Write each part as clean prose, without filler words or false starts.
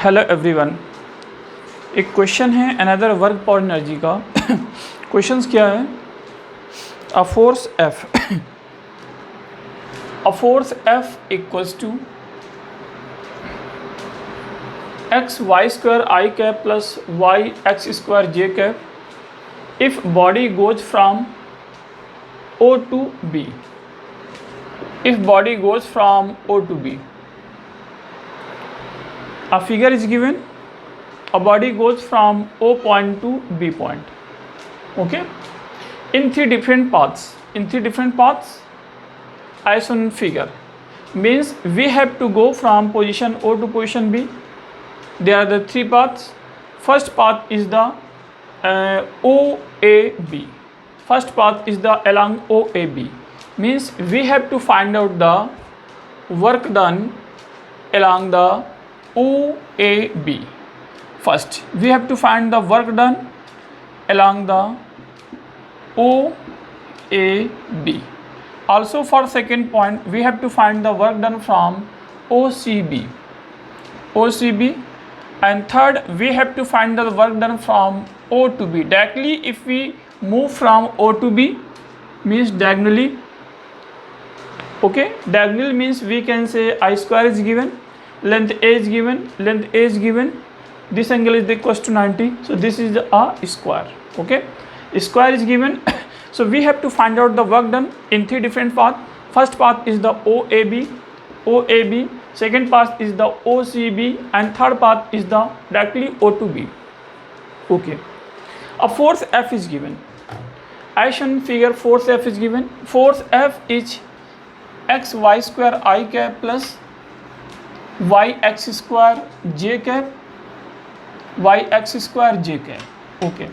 Hello everyone. एक question है another work पर एनर्जी का। क्वेश्चंस क्या है? A force F equals to X Y square I cap plus Y X square J cap if body goes from O to B. If body goes from O to B, a figure is given. A body goes from O point to B point. Okay, in three different paths as shown in figure. Means we have to go from position O to position B. There are the three paths. First path is the OAB. First path is the along OAB. Means we have to find out the work done along the OAB. First we have to find the work done along the OAB. Also for second point we have to find the work done from OCB. And third we have to find the work done from O to B. Directly if we move from O to B means diagonally. Okay, diagonal means we can say I square is given, length A is given, this angle is equals to 90, so this is a square. Okay, square is given. So we have to find out the work done in three different paths. First path is the OAB, second path is the OCB, and third path is the directly O to B. Okay, a force F is given. As shown in figure, force F is given. Force F is x y square I cap plus y x square j cap, y x square j cap. Okay,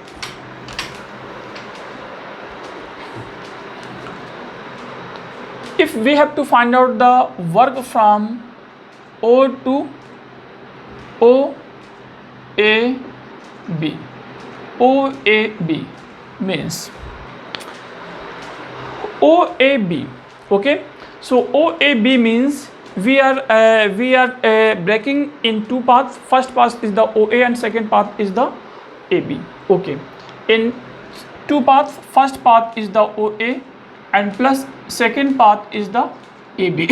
if we have to find out the work from O to OAB means OAB. Okay, so OAB means we are breaking in two paths. First path is the OA and second path is the AB. Okay, in two paths, first path is the OA and plus second path is the AB.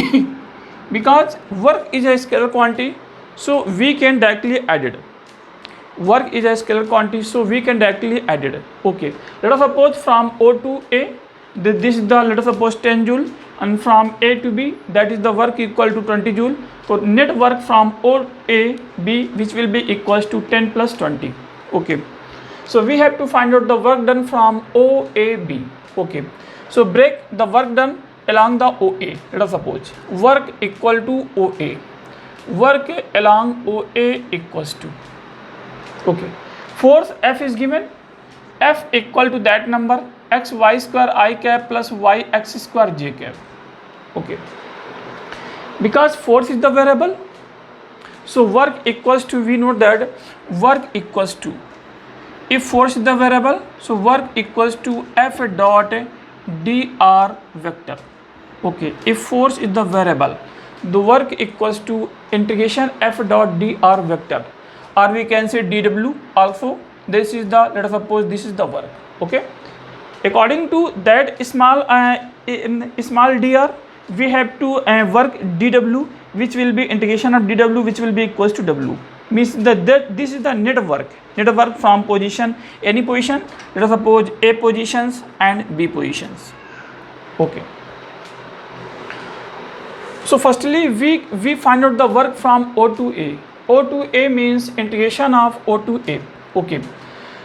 Because work is a scalar quantity, so we can directly add it. Work is a scalar quantity, so we can directly add it. Okay, let us suppose from O to A, this is the, let us suppose 10 joule, and from A to B, that is the work equal to 20 joule. So net work from OAB which will be equals to 10 plus 20. Okay, so we have to find out the work done from OAB. Okay, so break the work done along the OA. Let us suppose work equal to OA, work along OA equals to, okay, force F is given. F equal to that number x y square I cap plus y x square j cap. Okay, because force is the variable, so work equals to, we know that work equals to, if force is the variable, so work equals to F dot dr vector. Okay, if force is the variable, the work equals to integration F dot dr vector, or we can say dw also. This is the, let us suppose this is the work. Okay, according to that small dr, we have to work dw, which will be integration of dw, which will be equals to w. Means that this is the net work from position, any position, let us suppose A positions and B positions. Okay, so firstly we find out the work from O to A. O to A means integration of O to A. Okay,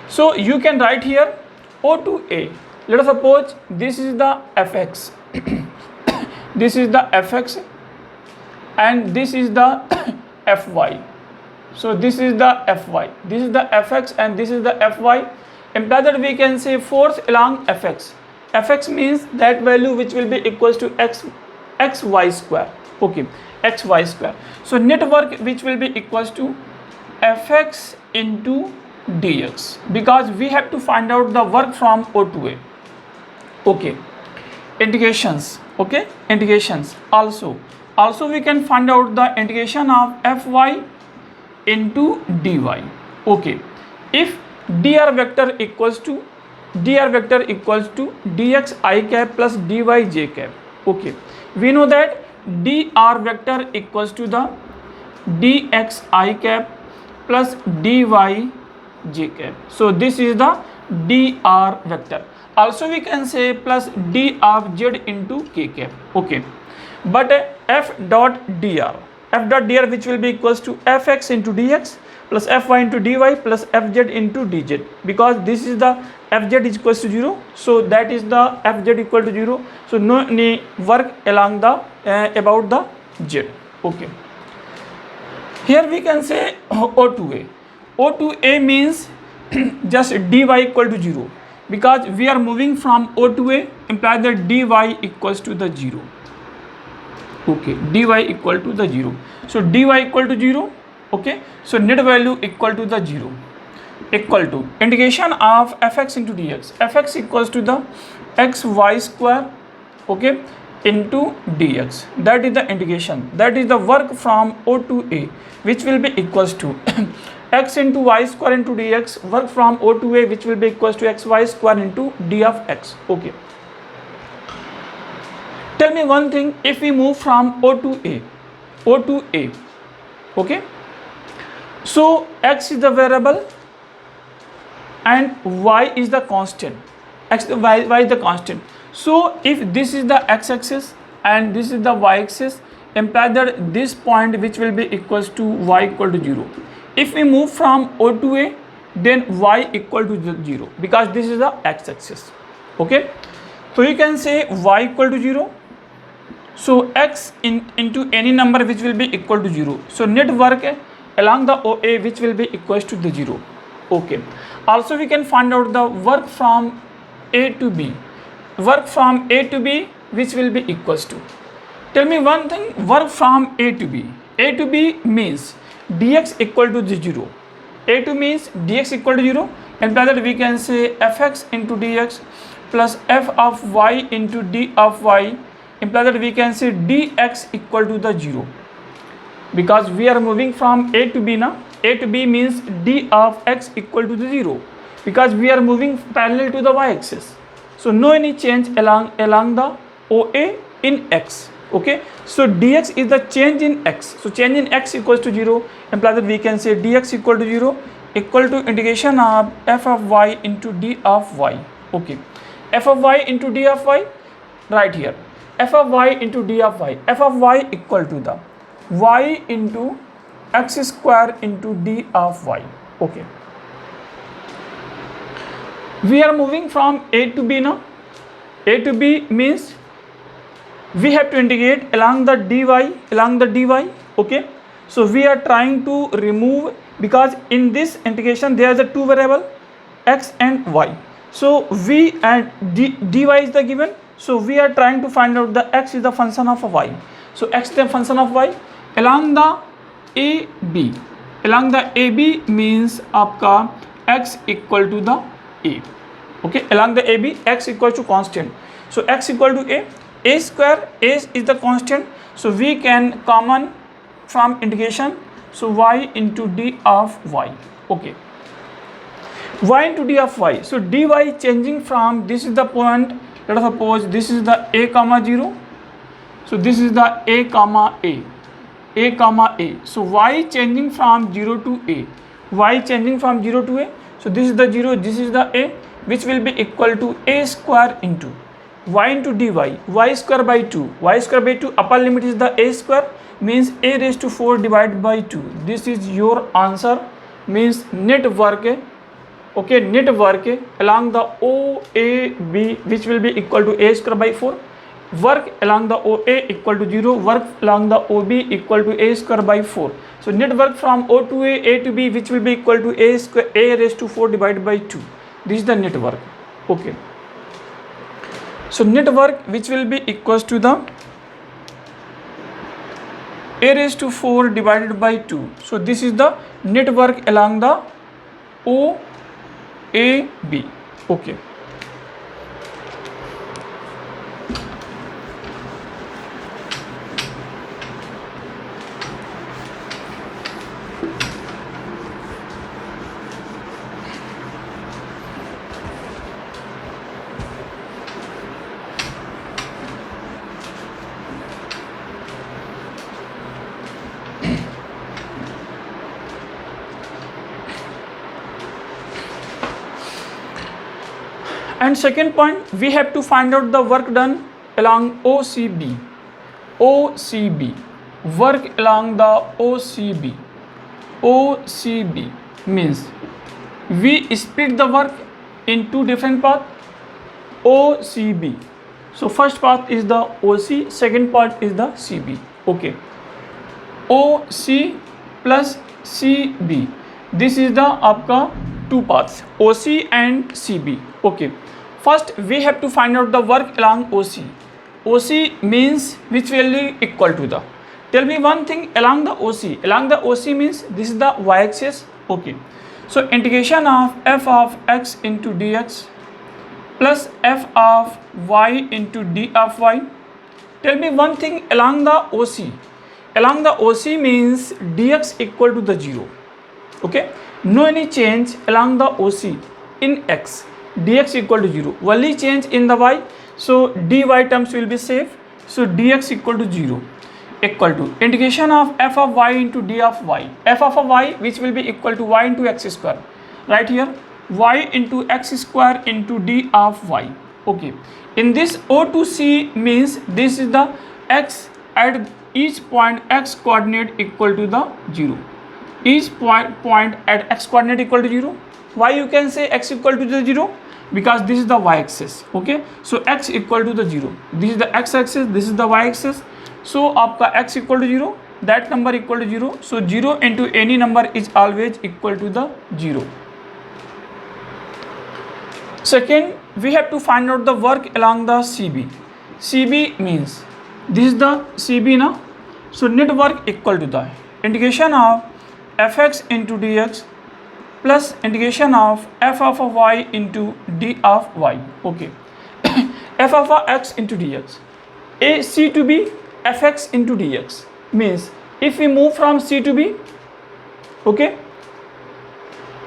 so you can write here O to A. Let us suppose this is the fx. This is the fx and this is the fy. So this is the fy, this is the fx and this is the fy. Imply that we can say force along fx. Fx means that value which will be equals to xy square. Okay, xy square. So net work which will be equals to fx into dx, because we have to find out the work from O to A. Okay, integrations. Okay, integrations also we can find out the integration of fy into dy. Okay, if dr vector equals to dx I cap plus dy j cap. Okay, we know that dr vector equals to the dx I cap plus dy j cap. So this is the dr vector. Also we can say plus d of z into k cap. Okay, but f dot dr which will be equals to fx into dx plus fy into dy plus fz into dz, because this is the fz is equals to 0, so that is the fz equal to 0, so no any work along the about the z. Okay, here we can say O2a means just dy equal to 0, because we are moving from O to A, implies that dy equals to the 0. Okay, dy equal to the 0, so dy equal to 0. Okay, so net value equal to the 0, equal to integration of fx into dx, fx equals to the xy square, okay, into dx, that is the integration, that is the work from O to A, which will be equals to x into y square into dx, work from O to A, which will be equals to xy square into d of x. Okay, tell me one thing, if we move from O to A, okay, so x is the variable and y is the constant, y is the constant. So if this is the x-axis and this is the y-axis, implies that this point which will be equals to y equal to 0. If we move from O to A, then y equal to 0, because this is the x-axis. Okay, so you can say y equal to 0. So x into any number which will be equal to 0. So net work along the OA which will be equals to the 0. Okay. Also we can find out the work from A to B. Work from A to B which will be equals to. Tell me one thing, work from A to B. A to B means dx equal to 0. A to means dx equal to 0, and by that we can say fx into dx plus f of y into d of y, imply that we can say dx equal to the 0, because we are moving from A to B now. A to B means d of x equal to the 0, because we are moving parallel to the y-axis, so no any change along the OA in x. Okay, so dx is the change in x, so change in x equals to 0, imply that we can say dx equal to 0 equal to integration of f of y into d of y. Okay, f of y into d of y, right here f of y into d of y, f of y equal to the y into x square into d of y. Okay, we are moving from A to B now. A to B means we have to integrate along the dy, okay, so we are trying to remove, because in this integration there is a two variable x and y, so v and dy is the given, so we are trying to find out the x is the function of y, so x is the function of y along the AB. Along the AB means आपका x equal to the A. Okay, along the AB x equal to constant, so x equal to A square, A is the constant, so we can common from integration, so y into d of y. Okay, y into d of y, so dy changing from, this is the point, let us suppose this is the a comma 0, so this is the a comma a, so y changing from 0 to a, so this is the 0, this is the a, which will be equal to a square into y into dy, y square by 2, upper limit is the a square, means a raised to 4 divided by 2. This is your answer, means net work. Okay, net work along the OAB which will be equal to a square by 4, work along the OA equal to 0, work along the OB equal to a square by 4. So net work from O to A to B which will be equal to a square, a raised to 4 divided by 2. This is the net work. Okay, so net work which will be equals to the a raised to 4 divided by 2. So this is the net work along the OAB. Okay, And second point, we have to find out the work done along OCB. OCB, work along the OCB. OCB means we split the work in two different paths. OCB. So first path is the OC, second part is the CB. Okay. OC plus CB. This is the आपका two paths, OC and CB. Okay. First we have to find out the work along OC. OC means which value equal to the. Tell me one thing along the OC. Along the OC means this is the y-axis. Okay. So integration of f of x into dx plus f of y into d of y. Tell me one thing along the OC. Along the OC means dx equal to the 0. Okay. No any change along the OC in x. Dx equal to 0. Only change in the y. So dy terms will be safe. So dx equal to 0. Equal to integration of f of y into d of y. F of y which will be equal to y into x square. Right here y into x square into d of y. Okay. In this O to C means this is the x at each point x coordinate equal to the 0. Each point at x coordinate equal to 0. Why you can say x equal to the 0? Because this is the y-axis. Okay. So x equal to the 0. This is the x-axis. This is the y-axis. So आपका x equal to 0, that number equal to 0. So 0 into any number is always equal to the 0. Second, we have to find out the work along the CB. CB means this is the CB now. So net work equal to the integration of fx into dx plus integration of f of y into d of y. Okay. f of x into dx. A C to B fx into dx means if we move from C to B, okay,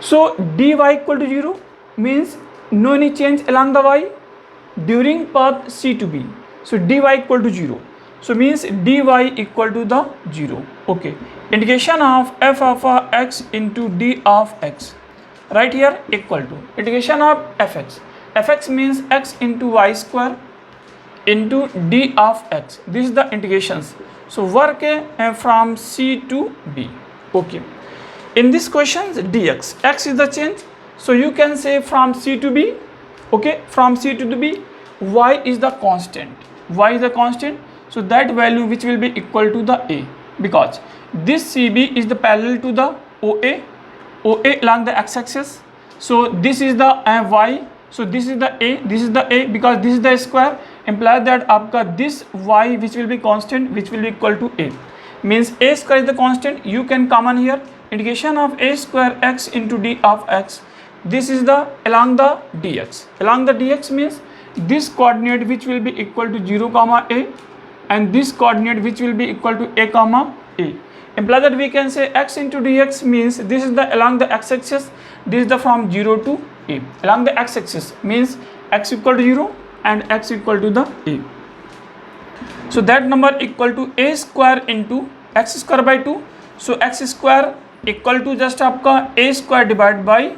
so dy equal to 0 means no any change along the y during path C to B. So dy equal to 0. So means dy equal to the 0. Okay. Integration of f of x into d of x. Right here equal to integration of fx. Fx means x into y square into d of x. This is the integrations. So work from C to B. Okay. In this questions dx, x is the change. So you can say from C to B. Okay. From C to the B, y is the constant. Y is the constant. So that value which will be equal to the a, because this CB is the parallel to the OA. OA along the x-axis. So this is the y. So this is the a. This is the a because this is the square. Implies that आपका this y which will be constant which will be equal to a, means a square is the constant. You can common here integration of a square x into d of x. This is the along the dx. Along the dx means this coordinate which will be equal to 0 comma a and this coordinate which will be equal to a comma a. Imply that we can say x into dx means this is the along the x-axis. This is the from 0 to a. Along the x-axis means x equal to 0 and x equal to the a. So that number equal to a square into x square by 2. So x square equal to just आपका a square divided by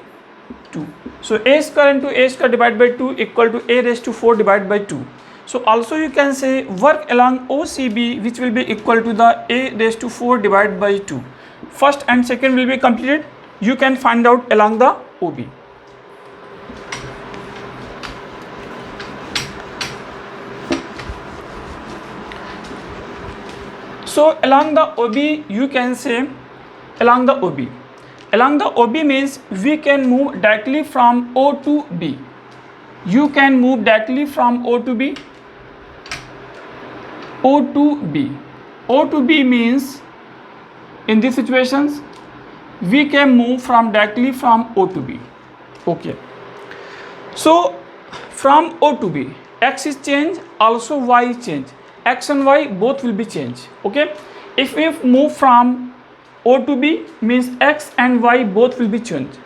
2. So a square into a square divided by 2 equal to a raised to 4 divided by 2. So also you can say work along OCB which will be equal to the a raised to 4 divided by 2. First and second will be completed. You can find out along the OB. So along the OB you can say along the OB. Along the OB means we can move directly from O to B. You can move directly from O to B. O to B. O to B means in these situations we can move from directly from O to B. Okay. So from O to B, x is change, also y is change. X and y both will be changed. Okay. If we move from O to B means x and y both will be changed.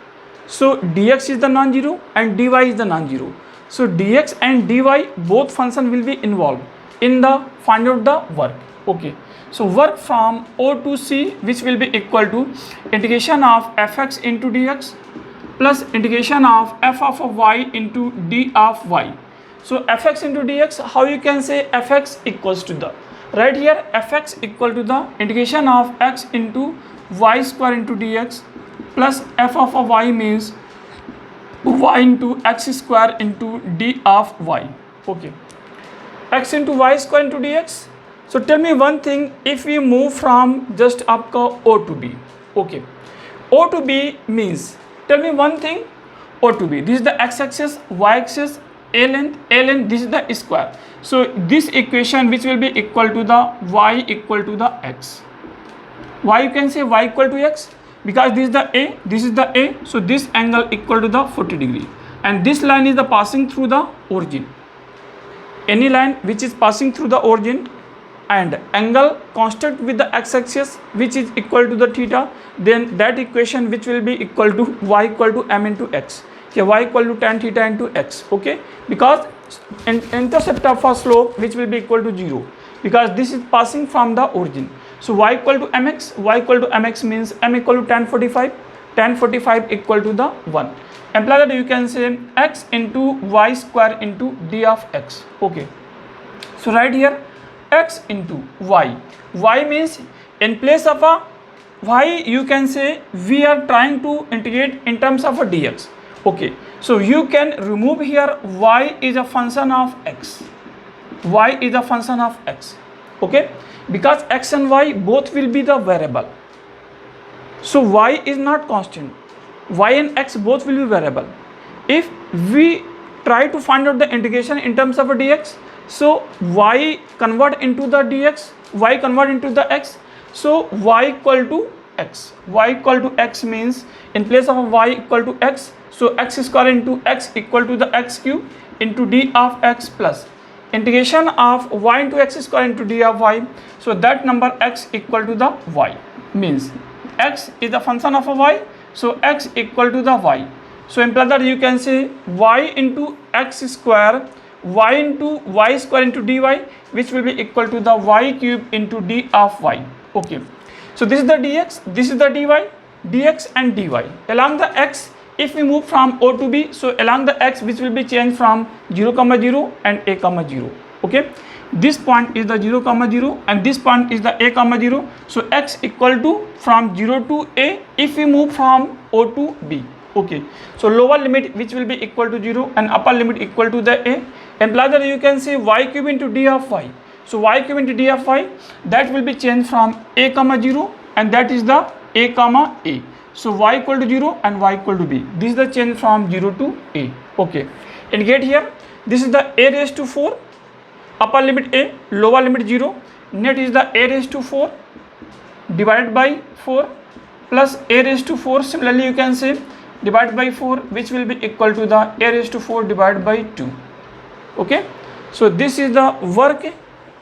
So dx is the non-zero and dy is the non-zero. So dx and dy both function will be involved in the find out the work. Okay. So work from O to C which will be equal to integration of fx into dx plus integration of f of y into d of y. So fx into dx, how you can say fx equals to the, right here fx equal to the integration of x into y square into dx plus f of a y means y into x square into d of y. Okay, x into y square into dx. So tell me one thing, if we move from just आपका O to B, okay, O to B means, tell me one thing, O to B, this is the x-axis, y-axis, a length, this is the square. So this equation which will be equal to the y equal to the x. Why you can say y equal to x? Because this is the A, this is the A, so this angle equal to the 40 degree, and this line is the passing through the origin. Any line which is passing through the origin and angle constant with the x-axis which is equal to the theta, then that equation which will be equal to y equal to m into x. Here y equal to tan theta into x. Okay, because intercept of a slope which will be equal to 0, because this is passing from the origin. So y equal to mx, y equal to mx means m equal to tan 45, tan 45 equal to the 1. Imply that you can say x into y square into d of x. Okay, so right here x into y, y means in place of a y you can say we are trying to integrate in terms of a dx. Okay, so you can remove here y is a function of x, y is a function of x. Okay, because x and y both will be the variable, so y is not constant, y and x both will be variable. If we try to find out the integration in terms of a dx, so y convert into the dx, y convert into the x, so y equal to x, y equal to x means in place of a y equal to x, so x square into x equal to the x cube into d of x plus integration of y into x square into d of y, so that number x equal to the y means x is the function of a y, so x equal to the y. So imply that you can say y into x square, y into y square into dy, which will be equal to the y cube into d of y. Okay, so this is the dx, this is the dy, dx and dy. Along the x, if we move from O to B, so along the x which will be changed from 0, 0 and a, 0. Okay, this point is the 0, 0 and this point is the a, 0. So x equal to from 0 to a if we move from O to B. Okay, so lower limit which will be equal to 0 and upper limit equal to the a. Imply that you can say y cube into d of y. So y cube into d of y, that will be changed from a, 0 and that is the a, a. So y equal to 0 and y equal to b. This is the change from 0 to a. Okay, and get here, this is the a raised to 4, upper limit a, lower limit 0, net is the a raised to 4 divided by 4 plus a raised to 4. Similarly you can say divided by 4, which will be equal to the a raised to 4 divided by 2. Okay, so this is the work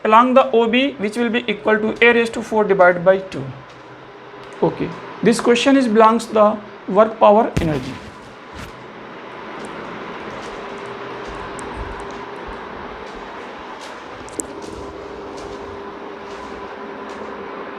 along the OB which will be equal to a raised to 4 divided by 2. Okay, this question is belongs the work power energy.